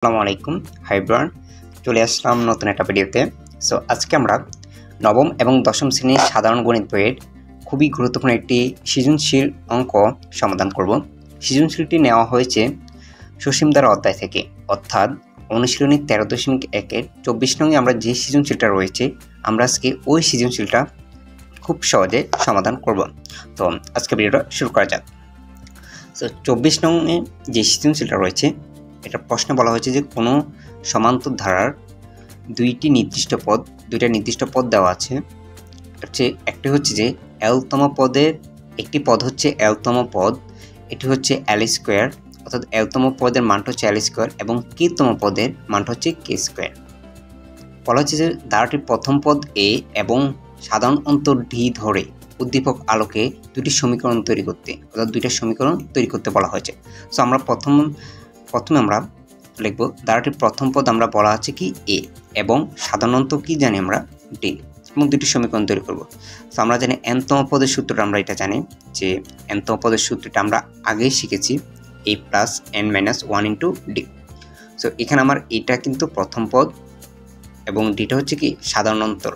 আসসালামু আলাইকুম hi everyone, চলে আসলাম নতুন একটা ভিডিওতে। সো আজকে আমরা নবম এবং দশম শ্রেণীর সাধারণ গণিত বইয়ের খুবই গুরুত্বপূর্ণ একটি সৃজনশীল অঙ্ক সমাধান করব। সৃজনশীলটি নেওয়া হয়েছে সসীমধারা অধ্যায় থেকে, অর্থাৎ অনুশীলনী 13.1-এর 24 নং আমরা যে সৃজনশীলটা রয়েছে আমরা আজকে ওই সৃজনশীলটা খুব সহজে সমাধান করব। তো আজকে ভিডিওটা শুরু করা যাক। সো 24 নং যে সৃজনশীলটা রয়েছে এটা প্রশ্নে বলা হয়েছে যে কোনো সমান্তর ধারার দুইটা নির্দিষ্ট পদ দেওয়া আছে। একটি হচ্ছে যে এলতম পদের একটি পদ হচ্ছে এলতম পদ, এটি হচ্ছে এল স্কোয়ার, অর্থাৎ এলতম পদের মানটা হচ্ছে এল স্কোয়ার এবং কেতম পদের মানটা হচ্ছে কে স্কোয়ার। বলা হচ্ছে যে ধারাটির প্রথম পদ এ এবং সাধারণ অন্তর ডি ধরে উদ্দীপক আলোকে দুটি সমীকরণ তৈরি করতে, অর্থাৎ দুইটা সমীকরণ তৈরি করতে বলা হয়েছে। সো আমরা প্রথমে আমরা লিখব ধারাটির প্রথম পদ আমরা বলা আছে কি এ এবং সাধারণত কি জানি আমরা ডি, এবং দুটি সমীকরণ তৈরি করব। তো আমরা জানি এনতম পদের সূত্রটা আমরা এটা জানি যে এনতম পদের সূত্রটা আমরা আগেই শিখেছি a plus n minus 1 into D. So এখানে আমার এটা কিন্তু প্রথম পদ এবং ডিটা হচ্ছে কি সাধারণ অন্তর।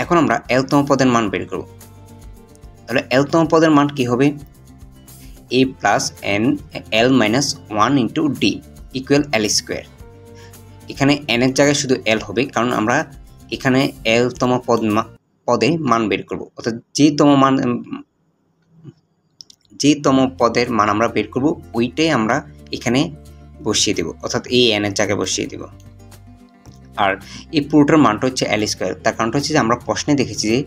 এখন আমরা এলতম পদের মান বের করব। তাহলে এলতম পদের মান কি হবে? a plus n l minus 1 into D equal L square. এখানে n এর জায়গায় শুধু l হবে, কারণ আমরা এখানে এলতম পদে মান বের করব, অর্থাৎ যেতম পদের মান আমরা বের করব ওইটাই আমরা এখানে বসিয়ে দেব, অর্থাৎ এই n এর জায়গায় বসিয়ে দেব। আর এই পুরোটার মানটা হচ্ছে এল স্কোয়ার। তার কারণটা হচ্ছে যে আমরা প্রশ্নে দেখেছি যে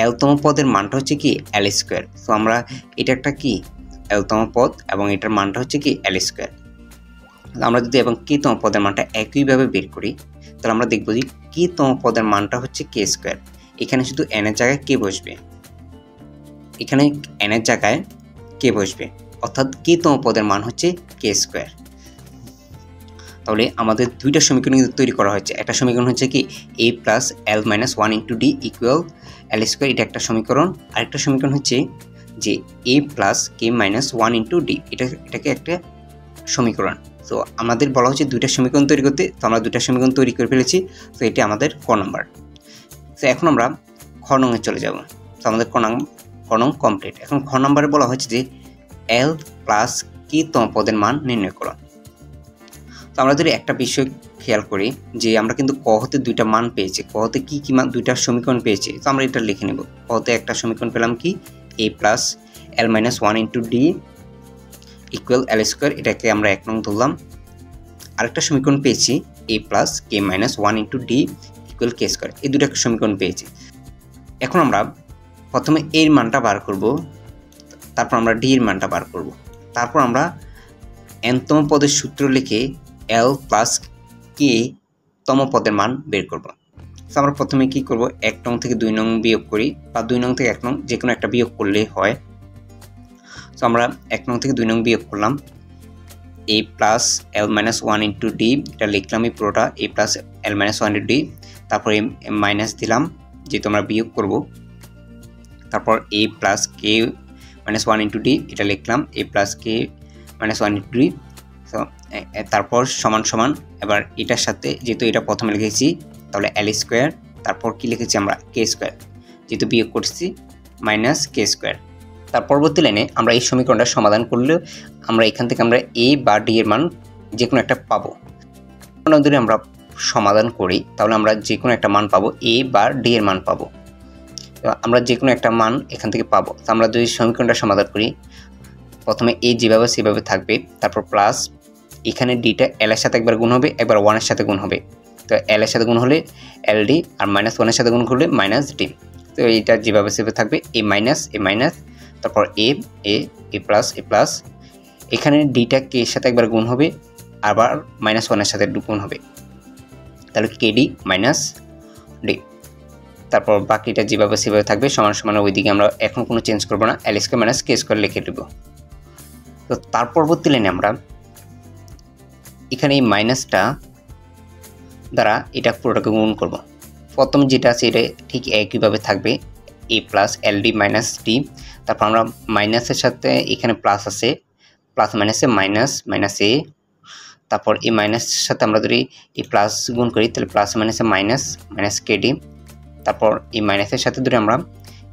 এলতম পদের মানটা হচ্ছে কি এল স্কোয়ার। তো আমরা এটা একটা কি এলতম পদ এবং এটার মানটা হচ্ছে কি এল স্কোয়ার। আমরা যদি এবং কেতম পদের মানটা একইভাবে বের করি তাহলে আমরা দেখব যে কেতম পদের মানটা হচ্ছে কে স্কোয়ার। এখানে শুধু n এর জায়গায় কে বসবে, এখানে n এর জায়গায় কে বসবে, অর্থাৎ কেতম পদের মান হচ্ছে কে স্কোয়ার। তাহলে আমাদের দুইটা সমীকরণ কিন্তু তৈরি করা হয়েছে। একটা সমীকরণ হচ্ছে কি a plus L minus 1 into D equal L square, এটা একটা সমীকরণ। আরেকটা সমীকরণ হচ্ছে যে a plus K minus 1 into D, এটাকে একটা সমীকরণ। তো আমাদের বলা হচ্ছে দুইটা সমীকরণ তৈরি করতে, তো আমরা দুইটা সমীকরণ তৈরি করে ফেলেছি। তো এটি আমাদের ক নম্বর। তো এখন আমরা খ নংয়ে চলে যাব। তো আমাদের ক নং কমপ্লিট। এখন খ নম্বরে বলা হচ্ছে যে এল প্লাস কেতম পদের মান নির্ণয় করো। তো আমরা যদি একটা বিষয় খেয়াল করি যে আমরা কিন্তু ক হতে দুইটা মান পেয়েছি, ক হতে কি কি মান দুইটা সমীকরণ পেয়েছি। তো আমরা এটা লিখে নেব। ক হতে একটা সমীকরণ পেলাম কি a plus L minus 1 into D equal L square, এটাকে আমরা এক নং ধরলাম। আরেকটা সমীকরণ পেয়েছি a plus K minus 1 into D equal K square, এই দুটো সমীকরণ পেয়েছি। এখন আমরা প্রথমে এর মানটা বার করব, তারপর আমরা ডি এর মানটা বার করব, তারপর আমরা এনতম পদের সূত্র লিখে এল প্লাস কে তম পদের মান বের করব। তো আমরা প্রথমে কি করব, 1 নং থেকে 2 নং বিয়োগ করি, বা 2 নং থেকে 1 নং যে কোনো একটা বিয়োগ করলেই হয়। তো আমরা 1 নং থেকে 2 নং বিয়োগ করলাম। a plus L minus 1 into D, এটা লিখলাম এই পুরোটা a plus L minus 1 into D, তারপরে মাইনাস দিলাম যেহেতু আমরা বিয়োগ করব। তারপর a plus K minus 1 into D, এটা লিখলাম a plus K minus 1 into D. তো তারপর সমান সমান, এবার এটার সাথে যেহেতু এটা প্রথমে লিখেছি তাহলে এল স্কোয়ার, তারপর কি লিখেছি আমরা কে স্কোয়ার, যেহেতু বিয়োগ করছি মাইনাস কে স্কোয়ার। তার পরবর্তী লাইনে আমরা এই সমীকরণটা সমাধান করলে আমরা এখান থেকে আমরা এ বা ডি এর মান যে কোনো একটা পাবো। যদি আমরা সমাধান করি তাহলে আমরা যে কোনো একটা মান পাবো, এ বা ডি এর মান পাবো। আমরা যে কোনো একটা মান এখান থেকে পাবো। তো আমরা যদি সমীকরণটা সমাধান করি, প্রথমে এ যেভাবে সেভাবে থাকবে, তারপর প্লাস এখানে ডিটা এল এর সাথে একবার গুণ হবে, একবার 1 এর সাথে গুণ হবে। তো এল এর সাথে গুণ হলে এল ডি, আর মাইনাস 1 এর সাথে গুণ করলে মাইনাস ডি। তো এইটা যেভাবে সেভাবে থাকবে, এ মাইনাস, তারপর এ প্লাস, এখানে ডিটা কে এর সাথে একবার গুণ হবে, আবার মাইনাস 1 এর সাথে গুণ হবে, তাহলে কে ডি মাইনাস ডি। তারপর বাকিটা যেভাবে সেভাবে থাকবে, সমান সমান ওইদিকে আমরা এখন কোনো চেঞ্জ করবো না, এল স্কোয়ার মাইনাস কে স্কোয়ার লিখে দেব। তো তার পরবর্তী লাইনে আমরা এখানে এই মাইনাসটা দ্বারা এটা পুরোটাকে গুণ করব। প্রথম যেটা আছে এটা ঠিক একইভাবে থাকবে, A plus L D minus D. তারপর আমরা মাইনাসের সাথে এখানে প্লাস আছে, প্লাস মাইনাসে মাইনাস মাইনাস এ, তারপর এই মাইনাসের সাথে আমরা যদি এই প্লাস গুণ করি তাহলে প্লাস মাইনাসে মাইনাস মাইনাস কে ডি, তারপর এই মাইনাসের সাথে যদি আমরা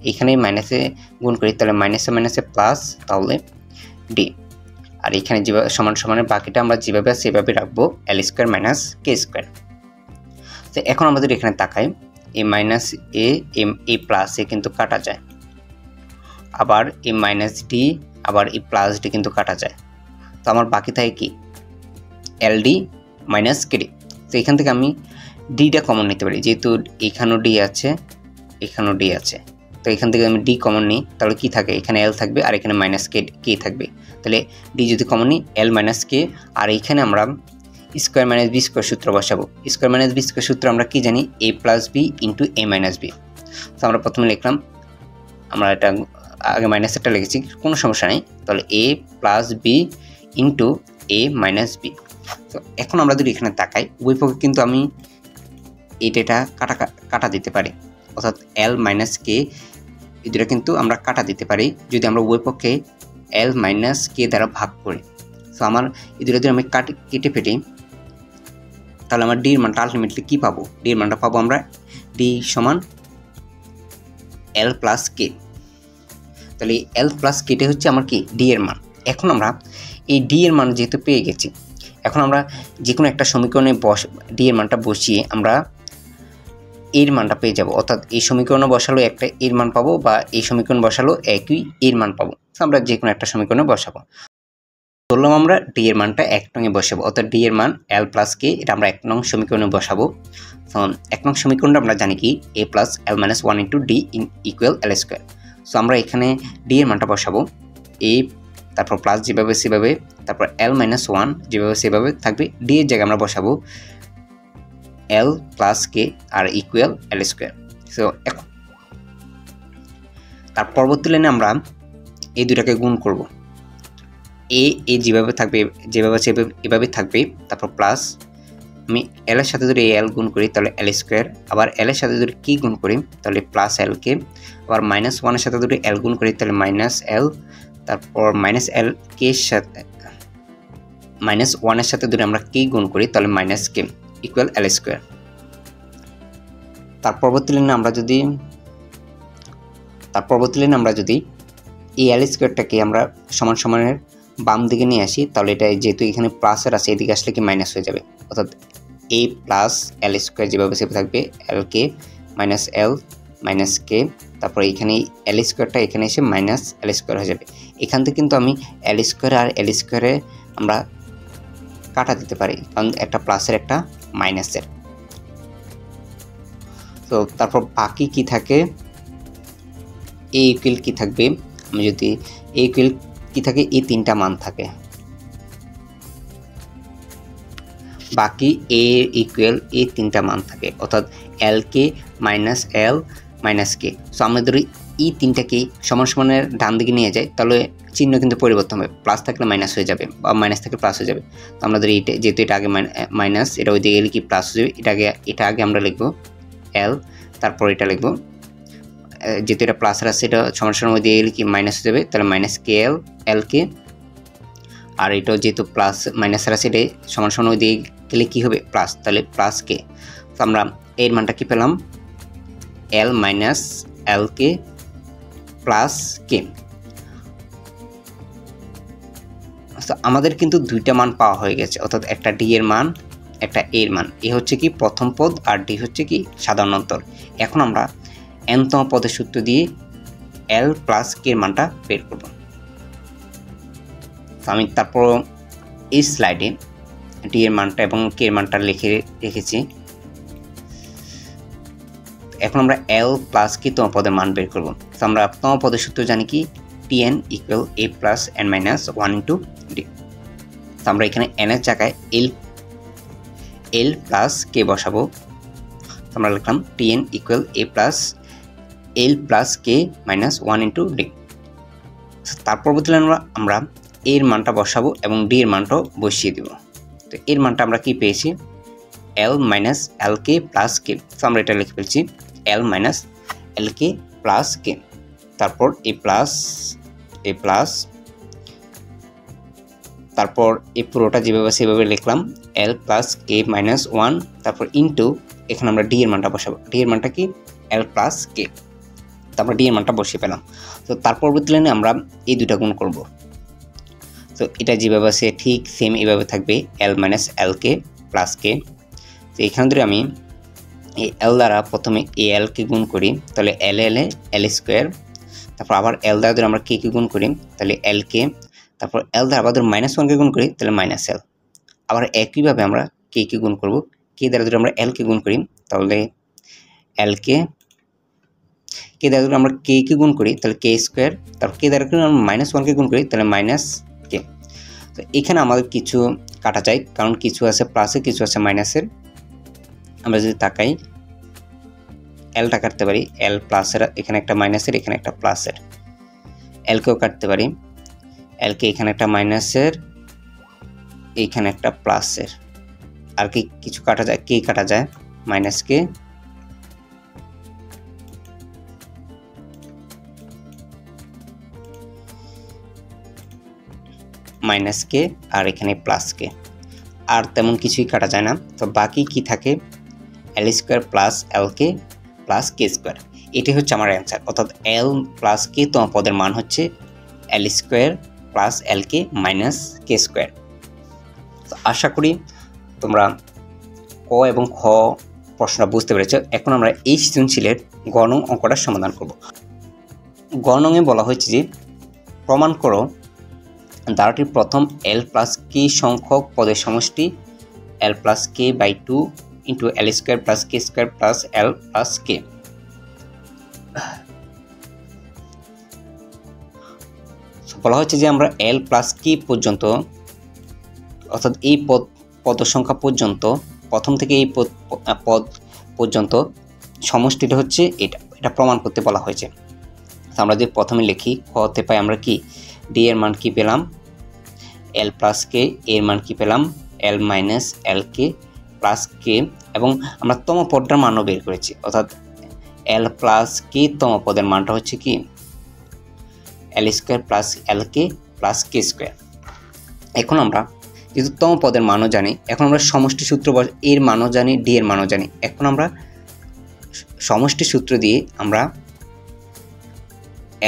এখানে মাইনাসে গুণ করি তাহলে মাইনাসে মাইনাসে প্লাস, তাহলে ডি। আর এখানে যেভাবে সমান সমানের বাকিটা আমরা যেভাবে আছে সেভাবে রাখবো, এল স্কোয়ার মাইনাস কে স্কোয়ার। তো এখন আমরা যদি এখানে তাকাই, এই মাইনাস এ এই প্লাস এ কিন্তু কাটা যায়, আবার এই মাইনাস ডি আবার এই প্লাস ডি কিন্তু কাটা যায়। তো আমার বাকি থাকে কি, এল ডি মাইনাস কে ডি। তো এখান থেকে আমি ডিটা কমন নিতে পারি, যেহেতু এখানেও ডি আছে এখানেও ডি আছে, তো এখান থেকে আমি ডি কমন নিই তাহলে কি থাকে, এখানে এল থাকবে আর এখানে মাইনাস কে থাকবে। তাহলে ডি যদি কমন নিই এল মাইনাস কে, আর এইখানে আমরা স্কোয়ার মাইনাস বি স্কোয়ার সূত্র বসাবো। স্কোয়ার মাইনাস বি স্কোয়ার সূত্র আমরা কি জানি, এ প্লাস বি ইন্টু এ মাইনাস বি। তো আমরা প্রথমে লিখলাম, আমরা এটা আগে মাইনাসেরটা লিখেছি, কোনো সমস্যা নেই। তাহলে এ প্লাস বি ইন্টু এ মাইনাস বি। তো এখন আমরা যদি এখানে তাকাই, উভয় পক্ষে কিন্তু আমি এটা কাটা দিতে পারি, অর্থাৎ এল মাইনাস কে এই দুটা কিন্তু আমরা কাটা দিতে পারি যদি আমরা উভয় পক্ষে এল মাইনাস কে দ্বারা ভাগ করি। তো আমার এই দুটা যদি আমি কেটে ফেটি তাহলে আমার ডির মানটা আলটিমেটলি কী পাবো, ডির মানটা পাবো আমরা ডি সমান এল প্লাস কে। তাহলে এল প্লাস কেটে হচ্ছে আমার কি, ডি এর মান। এখন আমরা এই ডি এর মান যেহেতু পেয়ে গেছি, এখন আমরা যে কোনো একটা সমীকরণে ডি এর মানটা বসিয়ে আমরা এর মানটা পেয়ে যাব, অর্থাৎ এই সমীকরণে বসালো একটা এর মান পাবো, বা এই সমীকরণ বসালো একই এর মান পাবো। আমরা যে কোনো একটা সমীকরণে বসাবো। ধরলাম আমরা ডি এর মানটা 1 নং এ বসাবো, অর্থাৎ ডি এর মান এল প্লাস কে, এটা আমরা 1 নং সমীকরণে বসাবো। তখন 1 নং সমীকরণটা আমরা জানি কি, এ plus L minus 1 into D equal এল স্কোয়ার। সো আমরা এখানে ডি এর মানটা বসাবো, এ তারপর প্লাস যেভাবে সেভাবে, তারপর এল মাইনাস 1 যেভাবে সেভাবে থাকবে, ডি এর জায়গায় আমরা বসাবো এল প্লাস কে আর ইকুয়াল এল স্কোয়ার। সো এখন তার পরবর্তী লাইনে আমরা এই দুটাকে গুণ করব, এ যেভাবে থাকবে যেভাবে এভাবে থাকবে, তারপর প্লাস আমি এল এর সাথে যদি এল গুণ করি তাহলে এল স্কোয়ার, আবার এল এর সাথে যদি কি গুণ করি তাহলে প্লাস এল কে, আবার মাইনাস 1 এর সাথে যদি এল গুণ করি তাহলে মাইনাস এল, তারপর মাইনাস এল কে এর সাথে মাইনাস 1 এর সাথে যদি আমরা কে গুণ করি তাহলে মাইনাস কে ইকুয়াল এল স্কোয়ার। তার পরবর্তী লাইনে আমরা যদি এই এল স্কোয়ারটাকে আমরা সমান সমানের বাম দিকে নিয়ে আসি, তাহলে এটা যেহেতু এখানে প্লাসের আছে এদিকে আসলে কি মাইনাস হয়ে যাবে, অর্থাৎ এ প্লাস এল স্কোয়ার যেভাবে সেভাবে থাকবে, এল কে মাইনাস এল মাইনাস কে, তারপরে এখানে এল স্কোয়ারটা এখানে এসে মাইনাস এল স্কোয়ার হয়ে যাবে। এখান থেকে কিন্তু আমি এল স্কোয়ার আর এল স্কোয়ারে আমরা কাটা দিতে পারি, কারণ একটা প্লাসের একটা মাইনাসের। তো তারপর বাকি কি থাকে, এ ইকুয়াল কি থাকবে, আমি যদি এ ইকুয়াল কি থাকে, এই তিনটা মান থাকে, বাকি এ ইকুয়াল এই তিনটা মান থাকে, অর্থাৎ এল কে মাইনাস এল মাইনাস কে। সো আমরা ধরি এই তিনটাকে সমান সমানের ডান দিকে নিয়ে যাই, তাহলে চিহ্ন কিন্তু পরিবর্তন হবে, প্লাস থাকলে মাইনাস হয়ে যাবে বা মাইনাস থাকলে প্লাস হয়ে যাবে। তো আমরা ধরি এটা যেহেতু এটা আগে মাইনাস, এটা ওই দিকে গেলে কি প্লাস হয়ে যাবে, এটা আগে আমরা লিখবো এল, তারপর এটা লিখবো, যেহেতু এটা প্লাসের আছে এটা সমান সমান ওই দিকে গেলে কি মাইনাস হয়ে যাবে, তাহলে মাইনাস কে এল কে, আর এটাও যেহেতু প্লাস মাইনাসের আছে এটা সমান সমান ওই দিকে গেলে কী হবে প্লাস, তাহলে প্লাস কে। তো আমরা এর মানটা কি পেলাম, L minus L k plus K. তো আমাদের কিন্তু দুইটা মান পাওয়া হয়ে গেছে, অর্থাৎ একটা ডি এর মান একটা এর মান। এ হচ্ছে কি প্রথম পদ আর ডি হচ্ছে কি সাধারণ অন্তর। এখন আমরা এনতম পদের সূত্র দিয়ে এল প্লাস কে এর মানটা বের করব। তো আমি তারপর এই স্লাইডে ডি এর মানটা এবং কে এর মানটা লিখে রেখেছি। এখন আমরা এল প্লাস কে তম পদের মান বের করব। তো আমরা তম পদের সূত্র জানি কি, T N equal A plus N minus 1 into D. তো আমরা এখানে এন এর জায়গায় এল প্লাস কে বসাবো। তো আমরা লিখলাম TN equal A plus L plus K minus 1 into D. তার পরবর্তী আমরা এর মানটা বসাবো এবং ডি এর মানটাও বসিয়ে দেব। তো এর মানটা আমরা কি পেয়েছি, L minus L k plus K. তো আমরা এটা লিখে ফেলছি L minus L k plus কে, তারপর এ প্লাস তারপর এই পুরোটা যেভাবে সেভাবে লিখলাম এল প্লাস কে মাইনাস 1, তারপর ইন্টু এখানে আমরা ডি এর মানটা বসাবো। ডি এর মানটা কি এল প্লাস কে, তারপর ডি এর মানটা বসিয়ে পেলাম। তো তার পরবর্তী লাইনে আমরা এই দুটা গুণ করব। তো এটা যেভাবে আছে ঠিক সেম এইভাবে থাকবে L minus L k plus K. তো এখানে ধরে আমি এই এল দ্বারা প্রথমে এ এল কে গুণ করি, তাহলে এল এল এল স্কোয়ার, তারপর আবার এল দ্বারা ধরে আমরা কে গুণ করি, তাহলে এল কে, তারপর এল দ্বারা আবার মাইনাস 1 কে গুণ করি, তাহলে মাইনাস এল। আবার একইভাবে আমরা কে গুণ করব, কে দ্বারা ধরে আমরা এল কে গুণ করি, তাহলে এল কে দ্বারা ধরে আমরা কে গুণ করি, তাহলে কে স্কোয়ার, তারপর কে দ্বারা আমরা মাইনাস 1 কে গুণ করি, তাহলে মাইনাস কে। তো এখানে আমাদের কিছু কাটা যায়, কারণ কিছু আছে প্লাসের, কিছু আছে মাইনাসের। আমরা যদি তাকাই এলটা কাটতে পারি, এল প্লাসের, এখানে একটা মাইনাসের, এখানে একটা প্লাসের। এলকেও কাটতে পারি, এলকে এখানে একটা মাইনাসের, এইখানে একটা প্লাসের। আর কি কিছু কাটা যায়, কে কাটা যায়, মাইনাস কে, মাইনাস কে, আর এখানে প্লাস কে। আর তেমন কিছুই কাটা যায় না। তো বাকি কি থাকে, এল স্কোয়ার প্লাস এল কে প্লাস কে স্কোয়ার। এটি হচ্ছে আমার অ্যান্সার, অর্থাৎ এল প্লাস কে তম পদের মান হচ্ছে এল স্কোয়ার প্লাস এল কে মাইনাস কে স্কোয়ার। তো আশা করি তোমরা ক এবং খ প্রশ্নটা বুঝতে পেরেছ। এখন আমরা এই সৃজনশীলের গ নং অঙ্কটার সমাধান করব। গ নংয়ে বলা হয়েছে যে প্রমাণ করো ধারাটির প্রথম এল প্লাস কে সংখ্যক পদের সমষ্টি L plus K by 2 into L square plus K square plus L plus K. বলা হচ্ছে যে আমরা এল প্লাস কে পর্যন্ত, অর্থাৎ এই পদ সংখ্যা পর্যন্ত, প্রথম থেকে এই পদ পর্যন্ত সমষ্টিটা হচ্ছে এটা প্রমাণ করতে বলা হয়েছে। আমরা যদি প্রথমে লিখি, কতে পাই আমরা কি ডি এর মান কি পেলাম এল প্লাস কে, এর মান কি পেলাম L minus L k plus কে, এবং আমরা তম পদটার মানও বের করেছি, অর্থাৎ এল প্লাস কে তম পদের মানটা হচ্ছে কি এল স্কোয়ার প্লাস এল কে প্লাস কে স্কোয়ার। এখন আমরা যেহেতু তম পদের মানও জানি, এখন আমরা সমষ্টি সূত্র এর মানও জানি, ডি এর মানও জানি। এখন আমরা সমষ্টি সূত্র দিয়ে আমরা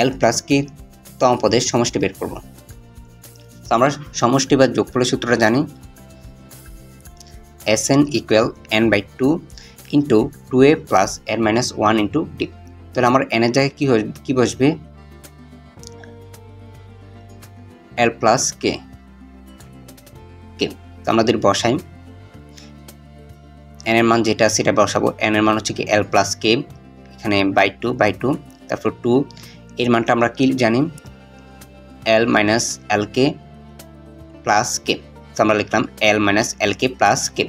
এল প্লাস কে তম পদের সমষ্টি বের করব। তো আমরা সমষ্টি বা যোগফলের সূত্রটা জানি, S N equal N by 2 into 2a plus N minus 1 into D. তাহলে আমার এনের জায়গায় কি বসবে এল প্লাস কে। তো আমাদের বসাই এন এর মান যেটা সেটা বসাবো। এন এর মান হচ্ছে কি এল প্লাস কে, এখানে বাই 2, তারপর 2 এর মানটা আমরা কি জানি L minus L k plus K. তো আমরা লিখলাম L minus L k plus কে,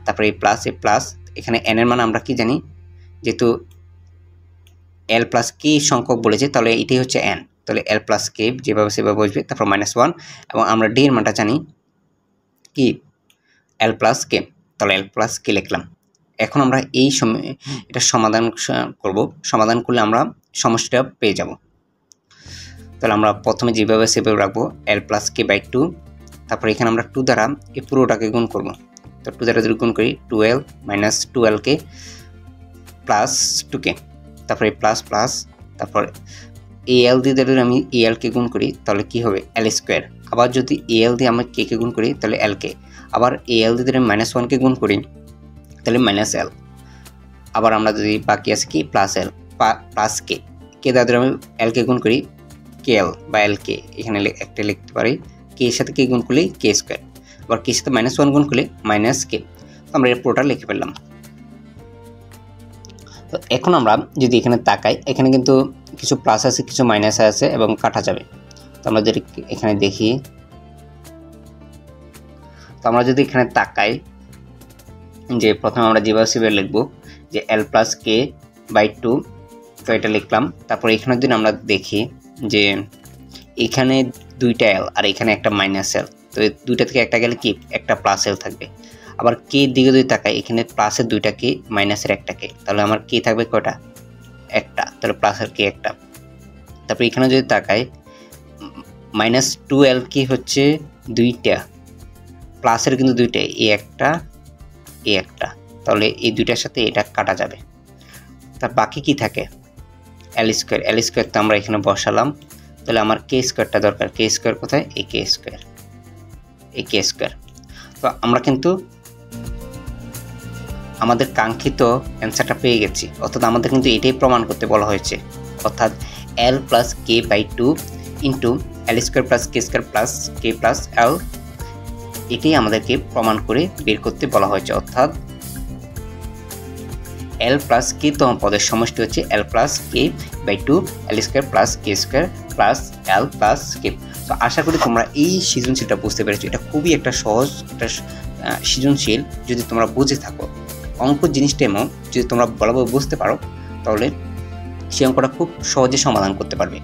তারপরে এই প্লাস এখানে এন এর মান আমরা কি জানি, যেহেতু এল প্লাস কে সংখ্যক বলেছে তাহলে এটাই হচ্ছে এন, তাহলে এল প্লাস কে যেভাবে সেভাবে বসবে, তারপর -1, এবং আমরা ডি এর মানটা জানি কি এল প্লাস কে, তাহলে এল প্লাস কে লিখলাম। এখন আমরা এই এটা সমাধান করব, সমাধান করলে আমরা সমষ্টিটা পেয়ে যাব। তাহলে আমরা প্রথমে যেভাবে সেভাবে রাখবো এল প্লাস কে বাই 2, তারপর এখানে আমরা 2 দ্বারা এই পুরোটাকে গুণ করব। তো 2 দ্বারা যদি গুণ করি 2l minus 2l k plus 2k, তারপরে প্লাস প্লাস, তারপর এল দিয়ে যদি আমি এল কে গুণ করি তাহলে কি হবে এল স্কোয়ার। আবার যদি এল দিয়ে আমরা কে গুণ করি তাহলে এল কে, আবার এল দিয়ে যদি -1 কে গুণ করি তাহলে মাইনাস এল। আবার আমরা যদি বাকি আছে কি প্লাস এল প্লাস কে, কে দ্বারা যদি আমি এল কে গুণ করি কে এল বা এল কে, এখানে একটা লিখতে পারি কে এর সাথে কে গুণ করলে কে স্কোয়ার, আবার কে এর সাথে -1 গুণ করলে মাইনাস কে। আমরা এর পুরোটা লিখে ফেললাম। তো এখন আমরা যদি এখানে তাকাই, এখানে কিন্তু কিছু প্লাস আছে কিছু মাইনাস আছে এবং কাটা যাবে। তো আমরা যদি এখানে দেখি, তো আমরা যদি এখানে তাকাই যে প্রথমে আমরা যেভাবে সেভাবে লিখবো যে এল প্লাস কে বাই 2, তো এটা লিখলাম। তারপর এখানে যদি আমরা দেখি যে এখানে 2টা এল আর এখানে একটা মাইনাস এল, তো এই 2টা থেকে একটা গেলে কি একটা প্লাস এল থাকবে। আবার কে দিকে যদি তাকাই, এখানে প্লাসের 2টা কে মাইনাসের একটা কে, তাহলে আমার কে থাকবে কয়টা একটা, তাহলে প্লাসের কে একটা। তারপর এখানে যদি তাকাই -2l কি হচ্ছে দুইটা প্লাসের কিন্তু দুইটা, এই একটা এই একটা, তাহলে এই দুইটার সাথে এটা কাটা যাবে। তার বাকি কি থাকে এল স্কোয়ার তো আমরা এখানে বসালাম, তাহলে আমার কে স্কোয়ারটা দরকার। কে স্কোয়ার কোথায়? এই কে স্কোয়ার। তো আমরা কিন্তু আমাদের কাঙ্ক্ষিত অ্যান্সারটা পেয়ে গেছি, অর্থাৎ আমাদের কিন্তু এটাই প্রমাণ করতে বলা হয়েছে, অর্থাৎ L plus K by 2 into L square plus K square plus K plus L, এটাই আমাদেরকে প্রমাণ করে বের করতে বলা হয়েছে। অর্থাৎ এল প্লাস কে তম পদের সমষ্টি হচ্ছে L plus K by 2 L square plus K square plus L plus K. তো আশা করি তোমরা এই সৃজনশীলটা বুঝতে পেরেছো। এটা খুবই একটা সহজ একটা সৃজনশীল, যদি তোমরা বুঝে থাকো। অঙ্ক জিনিসটা এমন, যদি তোমরা ভালোভাবে বুঝতে পারো তাহলে সেই অঙ্কটা খুব সহজে সমাধান করতে পারবে।